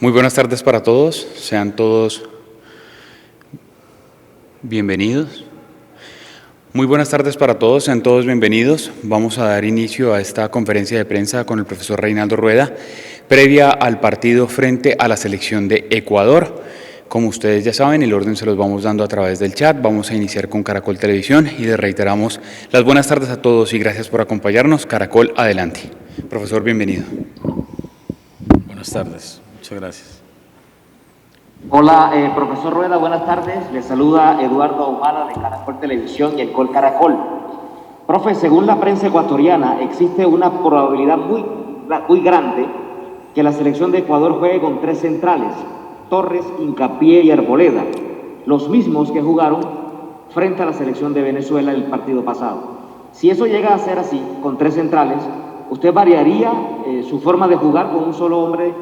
Muy buenas tardes para todos, sean todos bienvenidos. Muy buenas tardes para todos, sean todos bienvenidos. Vamos a dar inicio a esta conferencia de prensa con el profesor Reinaldo Rueda, previa al partido frente a la selección de Ecuador. Como ustedes ya saben, el orden se los vamos dando a través del chat. Vamos a iniciar con Caracol Televisión y les reiteramos las buenas tardes a todos y gracias por acompañarnos. Caracol, adelante. Profesor, bienvenido. Buenas tardes, muchas gracias. Hola, profesor Rueda, buenas tardes. Le saluda Eduardo Ahumada de Caracol Televisión y el Col Caracol. Profe, según la prensa ecuatoriana, existe una probabilidad muy grande que la selección de Ecuador juegue con 3 centrales, Torres, Hincapié y Arboleda, los mismos que jugaron frente a la selección de Venezuela el partido pasado. Si eso llega a ser así, con 3 centrales, ¿usted variaría su forma de jugar con un solo hombre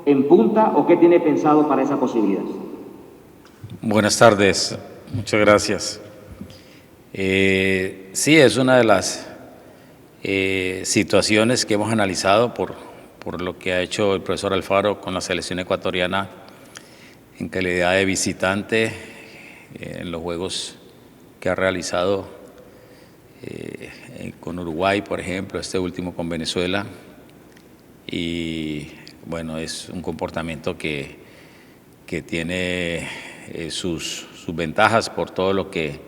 en punta o qué tiene pensado para esa posibilidad? Buenas tardes, muchas gracias. Sí, es una de las situaciones que hemos analizado por lo que ha hecho el profesor Alfaro con la selección ecuatoriana en calidad de visitante en los juegos que ha realizado con Uruguay, por ejemplo, este último con Venezuela. Y bueno, es un comportamiento que tiene sus ventajas por todo lo que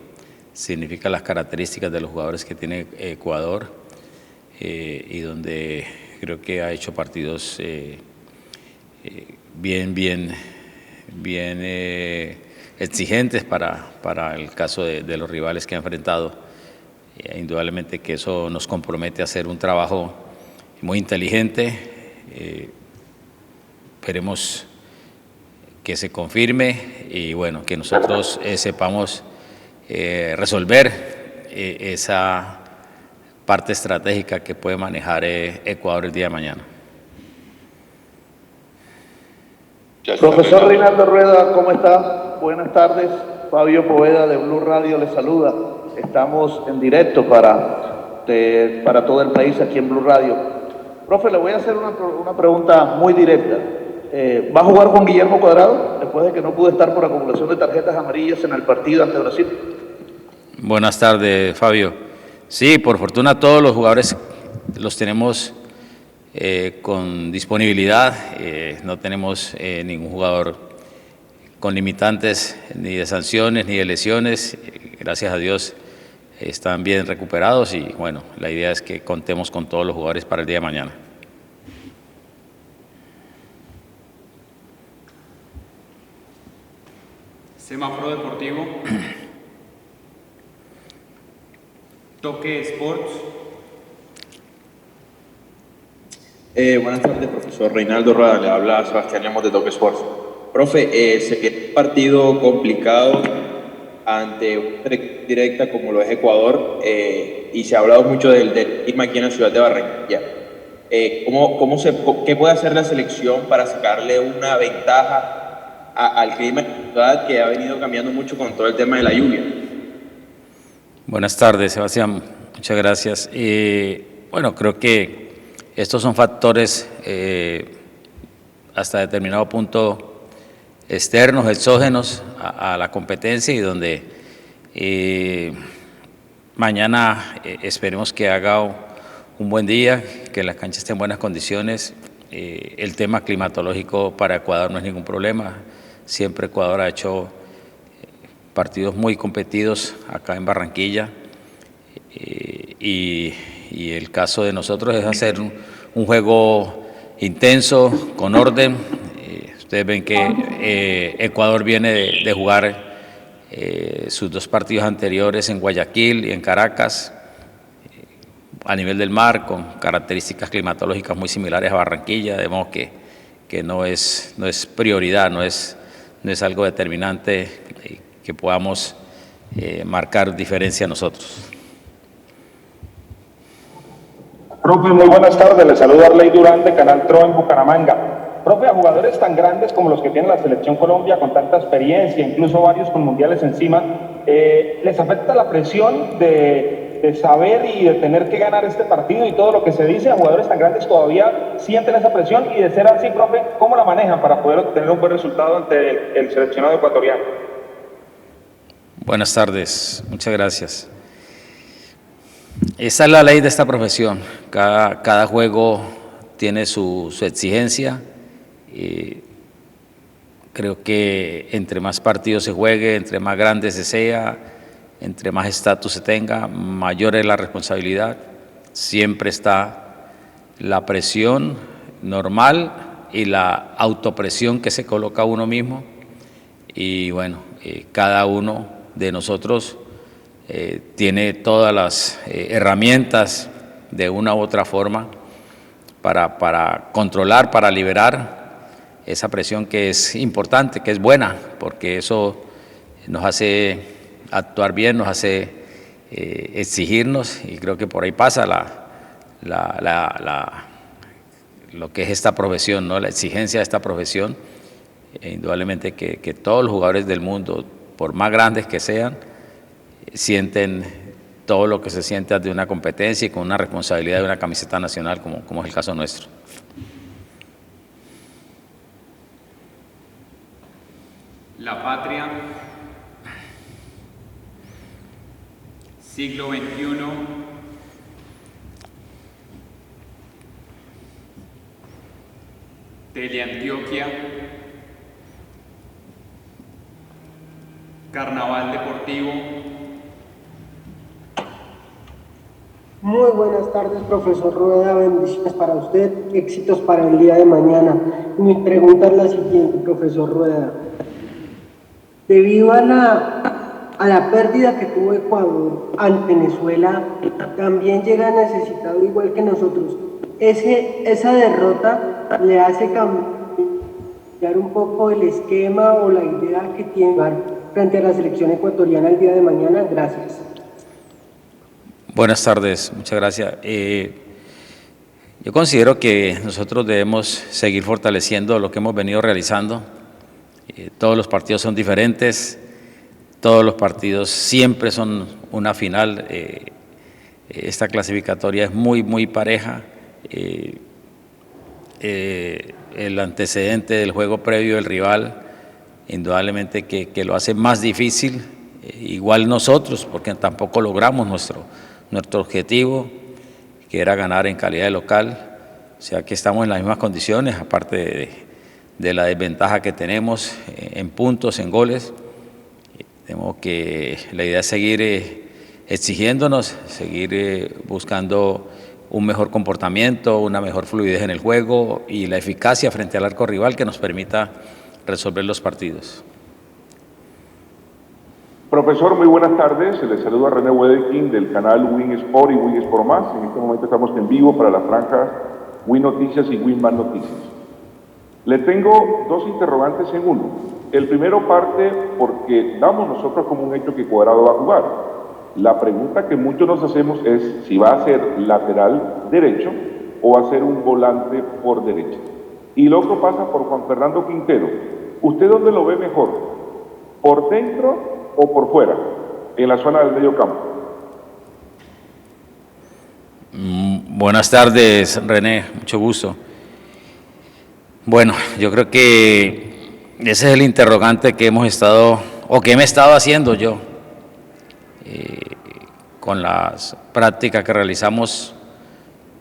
significa las características de los jugadores que tiene Ecuador y donde creo que ha hecho partidos bien exigentes para el caso de los rivales que ha enfrentado. Indudablemente que eso nos compromete a hacer un trabajo muy inteligente. Esperemos que se confirme y bueno, que nosotros sepamos resolver esa parte estratégica que puede manejar Ecuador el día de mañana. Profesor Reinaldo Rueda, ¿cómo está? Buenas tardes. Fabio Poveda de Blue Radio le saluda. Estamos en directo para todo el país aquí en Blue Radio. Profe, le voy a hacer una pregunta muy directa. ¿Va a jugar Juan Guillermo Cuadrado después de que no pudo estar por acumulación de tarjetas amarillas en el partido ante Brasil? Buenas tardes, Fabio. Sí, por fortuna todos los jugadores los tenemos con disponibilidad. No tenemos ningún jugador con limitantes ni de sanciones ni de lesiones. Gracias a Dios están bien recuperados y bueno, la idea es que contemos con todos los jugadores para el día de mañana. Semáforo Deportivo. Toque Sports. Buenas tardes, profesor Reinaldo Rueda. Le habla Sebastián Llamos de Toque Sports. Profe, se viene un partido complicado ante una directa como lo es Ecuador y se ha hablado mucho del clima aquí en la ciudad de Barranquilla. ¿Qué puede hacer la selección para sacarle una ventaja al clima de la ciudad que ha venido cambiando mucho con todo el tema de la lluvia? Buenas tardes, Sebastián. Muchas gracias. Bueno, creo que estos son factores hasta determinado punto externos, exógenos a la competencia y donde mañana esperemos que haga un buen día, que la cancha esté en buenas condiciones. El tema climatológico para Ecuador no es ningún problema. Siempre Ecuador ha hecho partidos muy competidos acá en Barranquilla y el caso de nosotros es hacer un juego intenso, con orden. Ustedes ven que Ecuador viene de jugar sus 2 partidos anteriores en Guayaquil y en Caracas, a nivel del mar, con características climatológicas muy similares a Barranquilla, de modo que no es prioridad, no es algo determinante que podamos marcar diferencia nosotros. Profe, muy buenas tardes. Le saluda Arley Durán de Canal TRO en Bucaramanga. Profe, a jugadores tan grandes como los que tiene la Selección Colombia, con tanta experiencia, incluso varios con mundiales encima, ¿les afecta la presión de de saber y de tener que ganar este partido y todo lo que se dice, a jugadores tan grandes todavía sienten esa presión, y de ser así, profe, ¿cómo la manejan para poder obtener un buen resultado ante el seleccionado ecuatoriano? Buenas tardes, muchas gracias. Esa es la ley de esta profesión. Cada juego tiene su exigencia. Creo que entre más partidos se juegue, entre más grande se sea, entre más estatus se tenga, mayor es la responsabilidad. Siempre está la presión normal y la autopresión que se coloca uno mismo. Y bueno, cada uno de nosotros tiene todas las herramientas de una u otra forma para controlar, para liberar esa presión que es importante, que es buena, porque eso nos hace actuar bien, nos hace exigirnos, y creo que por ahí pasa lo que es esta profesión, ¿no? La exigencia de esta profesión. Indudablemente que todos los jugadores del mundo, por más grandes que sean, sienten todo lo que se siente ante una competencia y con una responsabilidad de una camiseta nacional, como es el caso nuestro. La patria, siglo XXI, Teleantioquia, Carnaval Deportivo. Muy buenas tardes, profesor Rueda, bendiciones para usted, éxitos para el día de mañana. Mi pregunta es la siguiente, profesor Rueda. Debido a la pérdida que tuvo Ecuador ante Venezuela, también llega necesitado igual que nosotros. Esa derrota le hace cambiar un poco el esquema o la idea que tiene frente a la selección ecuatoriana el día de mañana. Gracias. Buenas tardes, muchas gracias. Yo considero que nosotros debemos seguir fortaleciendo lo que hemos venido realizando. Todos los partidos son diferentes, todos los partidos siempre son una final. Esta clasificatoria es muy pareja. El antecedente del juego previo del rival, indudablemente que lo hace más difícil, igual nosotros, porque tampoco logramos nuestro objetivo, que era ganar en calidad de local. O sea que estamos en las mismas condiciones, aparte de la desventaja que tenemos en puntos, en goles. Tenemos que, la idea es seguir exigiéndonos, seguir buscando un mejor comportamiento, una mejor fluidez en el juego y la eficacia frente al arco rival que nos permita resolver los partidos. Profesor, muy buenas tardes. Les saluda René Wedekin del canal Win Sport y Win Sport Más. En este momento estamos en vivo para la franja Win Noticias y Win Más Noticias. Le tengo dos interrogantes en uno. El primero parte porque damos nosotros como un hecho que Cuadrado va a jugar. La pregunta que muchos nos hacemos es si va a ser lateral derecho o va a ser un volante por derecha. Y lo otro pasa por Juan Fernando Quintero. ¿Usted dónde lo ve mejor? ¿Por dentro o por fuera? En la zona del medio campo. Buenas tardes, René, mucho gusto. Bueno, yo creo que ese es el interrogante que hemos estado, o que me he estado haciendo yo, con las prácticas que realizamos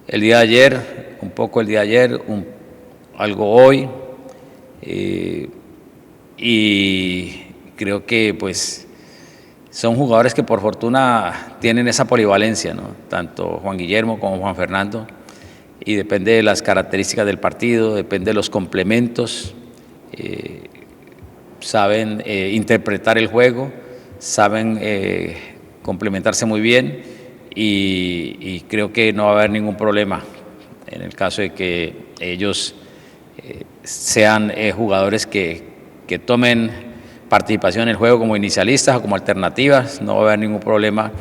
el día de ayer, un poco el día de ayer, algo hoy, y creo que pues son jugadores que por fortuna tienen esa polivalencia, ¿no? Tanto Juan Guillermo como Juan Fernando, y depende de las características del partido, depende de los complementos, saben interpretar el juego, saben complementarse muy bien, y creo que no va a haber ningún problema en el caso de que ellos sean jugadores que tomen participación en el juego como inicialistas o como alternativas. No va a haber ningún problema.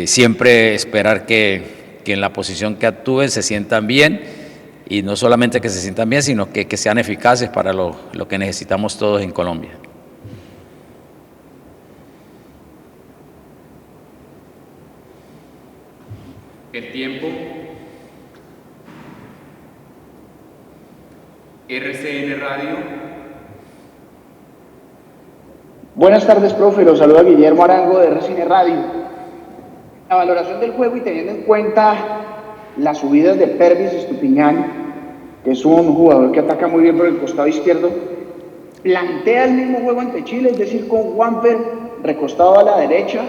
Siempre esperar que en la posición que actúen se sientan bien, y no solamente que se sientan bien, sino que sean eficaces para lo que necesitamos todos en Colombia. El tiempo. RCN Radio. Buenas tardes, profe. Los saluda Guillermo Arango de RCN Radio. La valoración del juego y teniendo en cuenta las subidas de Pervis Estupiñán, que es un jugador que ataca muy bien por el costado izquierdo, ¿plantea el mismo juego ante Chile, es decir, con Juanfer recostado a la derecha,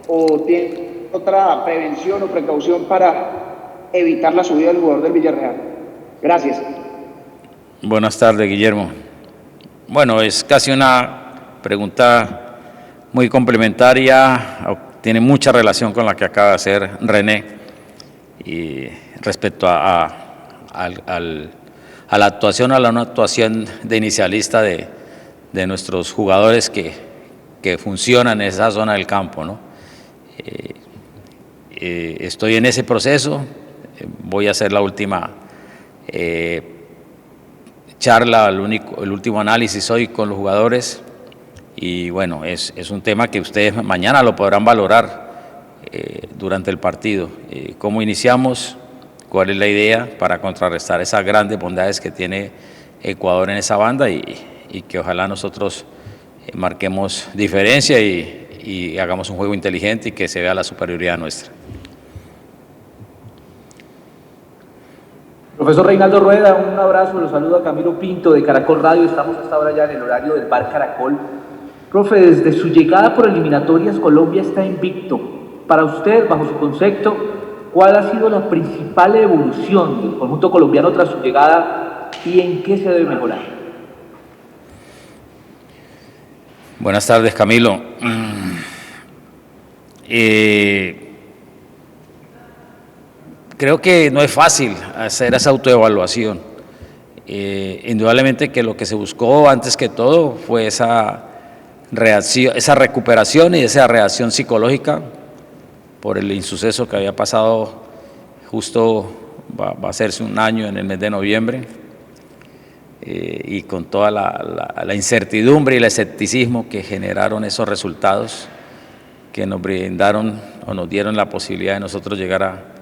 o tiene otra prevención o precaución para evitar la subida del jugador del Villarreal? Gracias. Buenas tardes, Guillermo. Bueno, es casi una pregunta muy complementaria, tiene mucha relación con la que acaba de hacer René, y respecto a la actuación, a la no actuación de inicialista de nuestros jugadores que funcionan en esa zona del campo, ¿no? Estoy en ese proceso, voy a hacer la última charla, el último análisis hoy con los jugadores, y bueno, es un tema que ustedes mañana lo podrán valorar durante el partido. ¿Cómo iniciamos? ¿Cuál es la idea para contrarrestar esas grandes bondades que tiene Ecuador en esa banda y que ojalá nosotros marquemos diferencia y hagamos un juego inteligente y que se vea la superioridad nuestra? Profesor Reinaldo Rueda, un abrazo, los saluda Camilo Pinto de Caracol Radio. Estamos hasta ahora ya en el horario del Bar Caracol. Profe, desde su llegada por eliminatorias, Colombia está invicto. Para usted, bajo su concepto, ¿cuál ha sido la principal evolución del conjunto colombiano tras su llegada y en qué se debe mejorar? Buenas tardes, Camilo. Creo que no es fácil hacer esa autoevaluación. Indudablemente que lo que se buscó antes que todo fue esa reacción, esa recuperación y esa reacción psicológica por el insuceso que había pasado justo, va a hacerse un año en el mes de noviembre, y con toda la incertidumbre y el escepticismo que generaron esos resultados que nos brindaron o nos dieron la posibilidad de nosotros llegar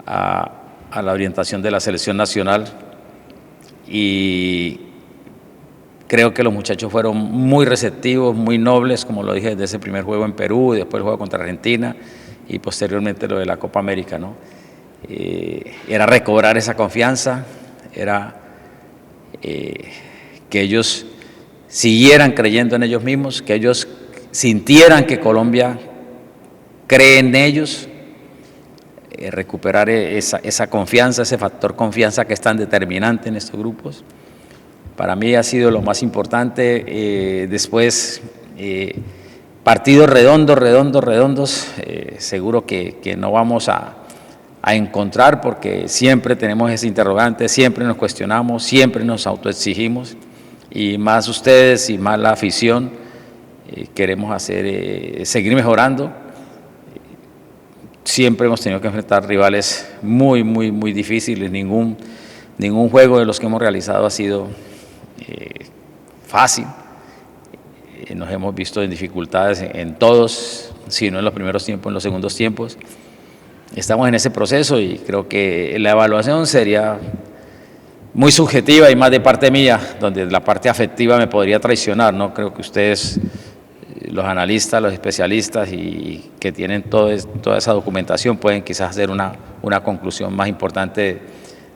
a la orientación de la selección nacional. Y creo que los muchachos fueron muy receptivos, muy nobles, como lo dije, desde ese primer juego en Perú, y después el juego contra Argentina y posteriormente lo de la Copa América, ¿no? Era recobrar esa confianza, era que ellos siguieran creyendo en ellos mismos, que ellos sintieran que Colombia cree en ellos, recuperar esa confianza, ese factor confianza que es tan determinante en estos grupos. Para mí ha sido lo más importante. Después, partidos redondos, seguro que no vamos a encontrar, porque siempre tenemos ese interrogante, siempre nos cuestionamos, siempre nos autoexigimos, y más ustedes y más la afición queremos seguir mejorando. Siempre hemos tenido que enfrentar rivales muy difíciles. Ningún juego de los que hemos realizado ha sido fácil. Nos hemos visto en dificultades en todos, si no en los primeros tiempos, en los segundos tiempos. Estamos en ese proceso y creo que la evaluación sería muy subjetiva y más de parte mía, donde la parte afectiva me podría traicionar, ¿no? Creo que ustedes, los analistas, los especialistas y que tienen toda esa documentación, pueden quizás hacer una conclusión más importante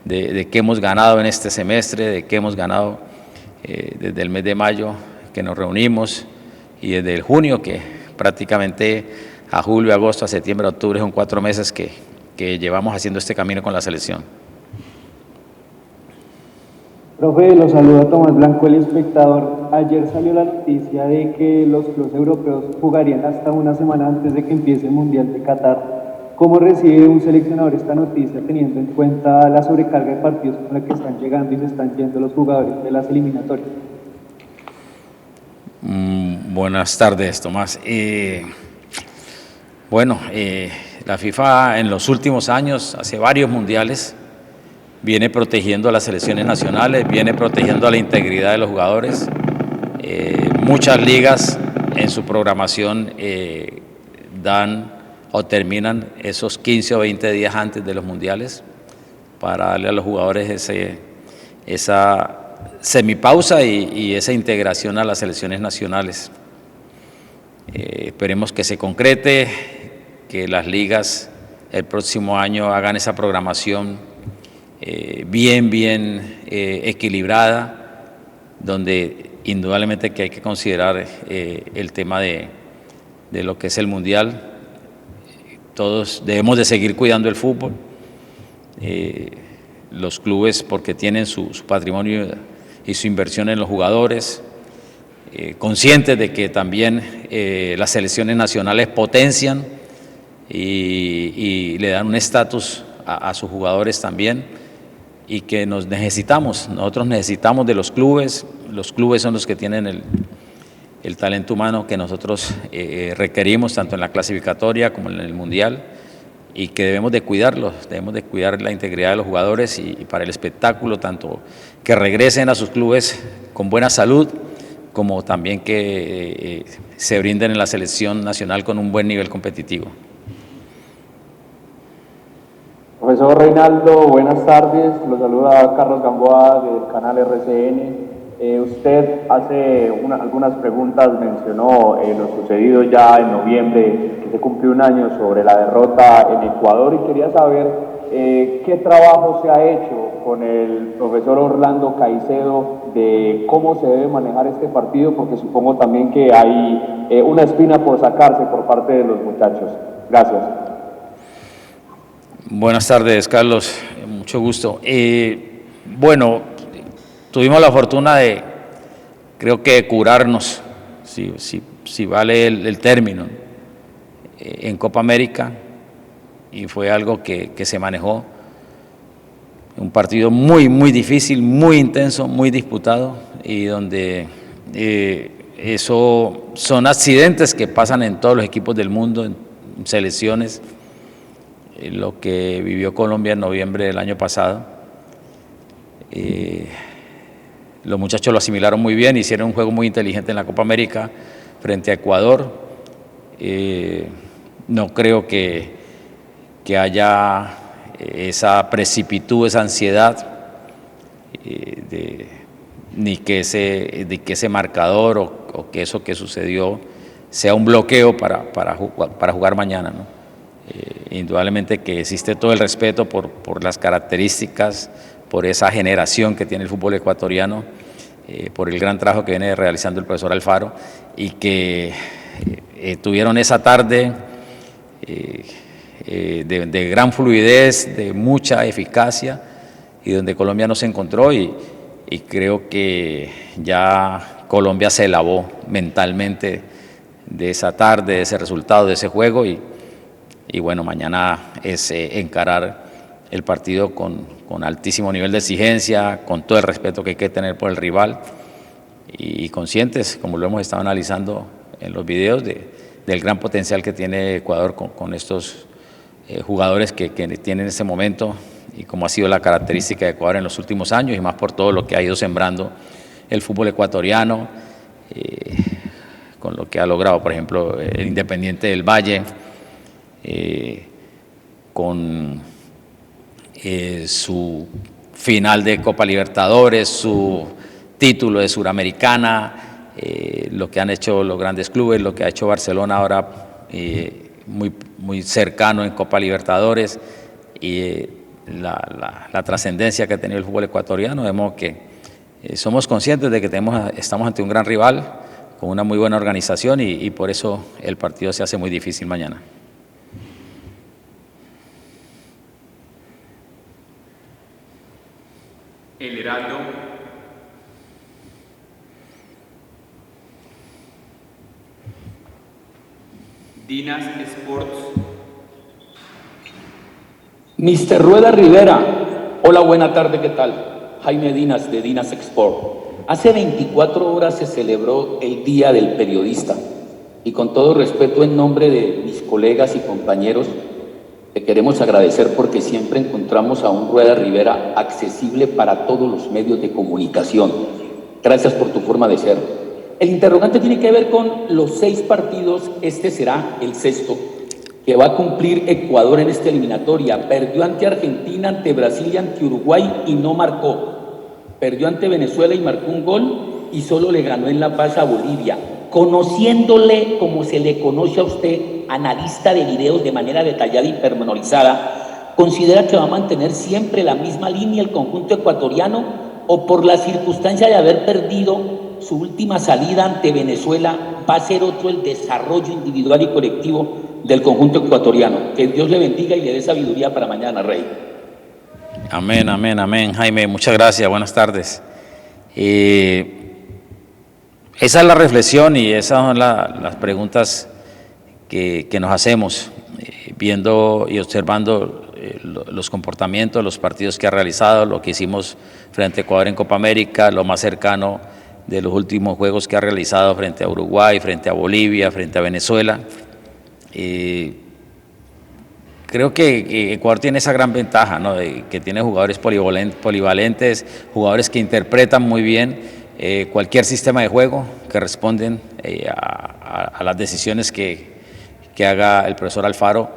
de qué hemos ganado en este semestre, de qué hemos ganado desde el mes de mayo que nos reunimos, y desde el junio, que prácticamente a julio, agosto, a septiembre, a octubre son 4 meses que llevamos haciendo este camino con la selección. Profe, lo saluda Tomás Blanco, el espectador. Ayer salió la noticia de que los clubes europeos jugarían hasta una semana antes de que empiece el Mundial de Qatar. ¿Cómo recibe un seleccionador esta noticia, teniendo en cuenta la sobrecarga de partidos con la que están llegando y se están yendo los jugadores de las eliminatorias? Buenas tardes, Tomás. La FIFA en los últimos años, hace varios mundiales, viene protegiendo a las selecciones nacionales, viene protegiendo a la integridad de los jugadores. Muchas ligas en su programación dan o terminan esos 15 o 20 días antes de los mundiales para darle a los jugadores esa semipausa y esa integración a las selecciones nacionales. Esperemos que se concrete, que las ligas el próximo año hagan esa programación bien equilibrada, donde indudablemente que hay que considerar el tema de lo que es el mundial. Todos debemos de seguir cuidando el fútbol, los clubes porque tienen su patrimonio y su inversión en los jugadores, conscientes de que también las selecciones nacionales potencian y le dan un estatus a sus jugadores también, y que nosotros necesitamos de los clubes son los que tienen el talento humano que nosotros requerimos tanto en la clasificatoria como en el mundial, y que debemos de cuidarlos, debemos de cuidar la integridad de los jugadores y para el espectáculo, tanto que regresen a sus clubes con buena salud, como también que se brinden en la selección nacional con un buen nivel competitivo. Profesor Reinaldo, buenas tardes. Lo saluda Carlos Gamboa del canal RCN. Usted hace algunas preguntas mencionó lo sucedido ya en noviembre, que se cumplió un año sobre la derrota en Ecuador, y quería saber qué trabajo se ha hecho con el profesor Orlando Caicedo de cómo se debe manejar este partido, porque supongo también que hay una espina por sacarse por parte de los muchachos. Gracias. Buenas tardes, Carlos, mucho gusto. Bueno, tuvimos la fortuna de, creo que, curarnos, si vale el término, en Copa América, y fue algo que se manejó. Un partido muy difícil, muy intenso, muy disputado, y donde eso son accidentes que pasan en todos los equipos del mundo, en selecciones. Lo que vivió Colombia en noviembre del año pasado. Los muchachos lo asimilaron muy bien, hicieron un juego muy inteligente en la Copa América frente a Ecuador. No creo que haya esa precipitud, esa ansiedad, ni que ese marcador o que eso que sucedió sea un bloqueo para jugar mañana, ¿no? Indudablemente que existe todo el respeto por las características, por esa generación que tiene el fútbol ecuatoriano, por el gran trabajo que viene realizando el profesor Alfaro, y que tuvieron esa tarde de gran fluidez, de mucha eficacia, y donde Colombia no se encontró, y creo que ya Colombia se lavó mentalmente de esa tarde, de ese resultado, de ese juego, y bueno, mañana es encarar el partido con altísimo nivel de exigencia, con todo el respeto que hay que tener por el rival, y conscientes, como lo hemos estado analizando en los videos, del gran potencial que tiene Ecuador con estos jugadores que tienen en este momento, y como ha sido la característica de Ecuador en los últimos años, y más por todo lo que ha ido sembrando el fútbol ecuatoriano, con lo que ha logrado, por ejemplo, el Independiente del Valle, con su final de Copa Libertadores, su título de Suramericana, lo que han hecho los grandes clubes, lo que ha hecho Barcelona ahora, muy cercano en Copa Libertadores, y la trascendencia que ha tenido el fútbol ecuatoriano. Vemos que somos conscientes de que estamos ante un gran rival con una muy buena organización, y por eso el partido se hace muy difícil mañana. El Heraldo. Dinas Sports. Mr. Rueda Rivera, hola, buena tarde, ¿qué tal? Jaime Dinas, de Dinas Export. Hace 24 horas se celebró el Día del Periodista, y con todo respeto, en nombre de mis colegas y compañeros, te queremos agradecer porque siempre encontramos a un Rueda Rivera accesible para todos los medios de comunicación. Gracias por tu forma de ser. El interrogante tiene que ver con los 6 partidos, este será el 6º. que va a cumplir Ecuador en esta eliminatoria. Perdió ante Argentina, ante Brasil y ante Uruguay y no marcó. Perdió ante Venezuela y marcó un gol y solo le ganó en La Paz a Bolivia. Conociéndole como se le conoce a usted, analista de videos de manera detallada y pormenorizada, ¿considera que va a mantener siempre la misma línea el conjunto ecuatoriano o por la circunstancia de haber perdido su última salida ante Venezuela va a ser otro el desarrollo individual y colectivo del conjunto ecuatoriano? Que Dios le bendiga y le dé sabiduría para mañana, Rey. Amén, amén, amén. Jaime, muchas gracias, buenas tardes. Esa es la reflexión y esas son las preguntas que nos hacemos, viendo y observando los comportamientos, los partidos que ha realizado, lo que hicimos frente a Ecuador en Copa América, lo más cercano de los últimos juegos que ha realizado frente a Uruguay, frente a Bolivia, frente a Venezuela. Creo que Ecuador tiene esa gran ventaja, ¿no? De que tiene jugadores polivalentes, jugadores que interpretan muy bien cualquier sistema de juego, que responden a las decisiones que haga el profesor Alfaro.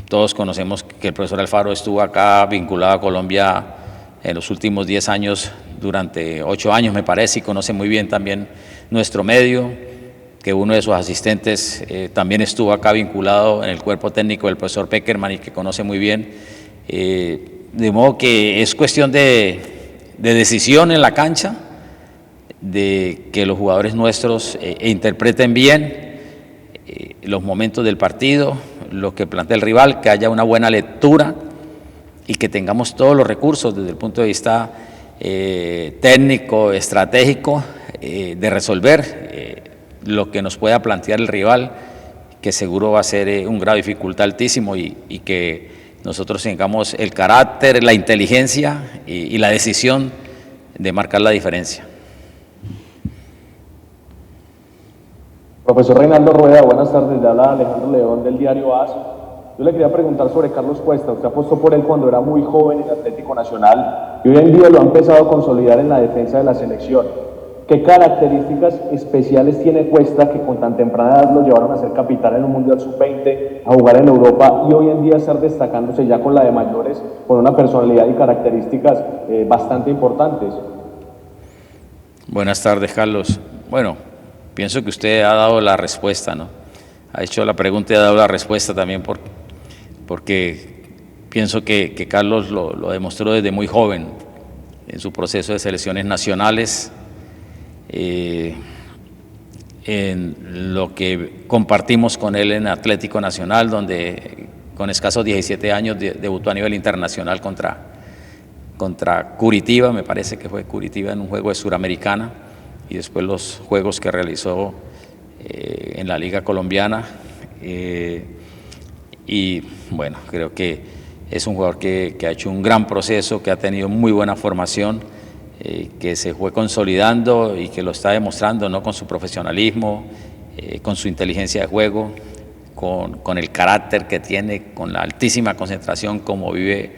Todos conocemos que el profesor Alfaro estuvo acá vinculado a Colombia en los últimos 10 años, durante 8 años me parece, y conoce muy bien también nuestro medio, que uno de sus asistentes también estuvo acá vinculado en el cuerpo técnico del profesor Peckerman y que conoce muy bien. De modo que es cuestión de decisión en la cancha, de que los jugadores nuestros interpreten bien los momentos del partido, lo que plantea el rival, que haya una buena lectura y que tengamos todos los recursos desde el punto de vista técnico, estratégico, de resolver lo que nos pueda plantear el rival, que seguro va a ser un grado de dificultad altísimo, y que nosotros tengamos el carácter, la inteligencia y la decisión de marcar la diferencia. Profesor Reinaldo Rueda, buenas tardes, le habla Alejandro León del diario AS. Yo le quería preguntar sobre Carlos Cuesta. Usted apostó por él cuando era muy joven en el Atlético Nacional y hoy en día lo ha empezado a consolidar en la defensa de la selección. ¿Qué características especiales tiene Cuesta que con tan temprana edad lo llevaron a ser capitán en un Mundial Sub-20, a jugar en Europa y hoy en día estar destacándose ya con la de mayores, con una personalidad y características bastante importantes? Buenas tardes, Carlos. Bueno, pienso que usted ha dado la respuesta, ¿no? Ha hecho la pregunta y ha dado la respuesta también porque pienso que Carlos lo demostró desde muy joven en su proceso de selecciones nacionales, en lo que compartimos con él en Atlético Nacional, donde con escasos 17 años debutó a nivel internacional contra Curitiba, me parece que fue Curitiba en un juego de Suramericana, y después los juegos que realizó en la Liga Colombiana. Y bueno, creo que es un jugador que ha hecho un gran proceso, que ha tenido muy buena formación, que se fue consolidando y que lo está demostrando, ¿no? Con su profesionalismo, con su inteligencia de juego, con el carácter que tiene, con la altísima concentración, como vive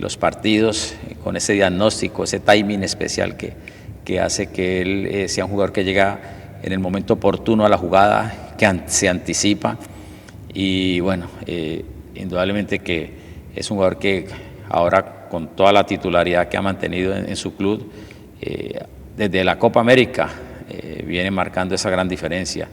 los partidos, con ese diagnóstico, ese timing especial que hace que él sea un jugador que llega en el momento oportuno a la jugada, que se anticipa. Y bueno, indudablemente que es un jugador que ahora, con toda la titularidad que ha mantenido en su club, desde la Copa América, viene marcando esa gran diferencia.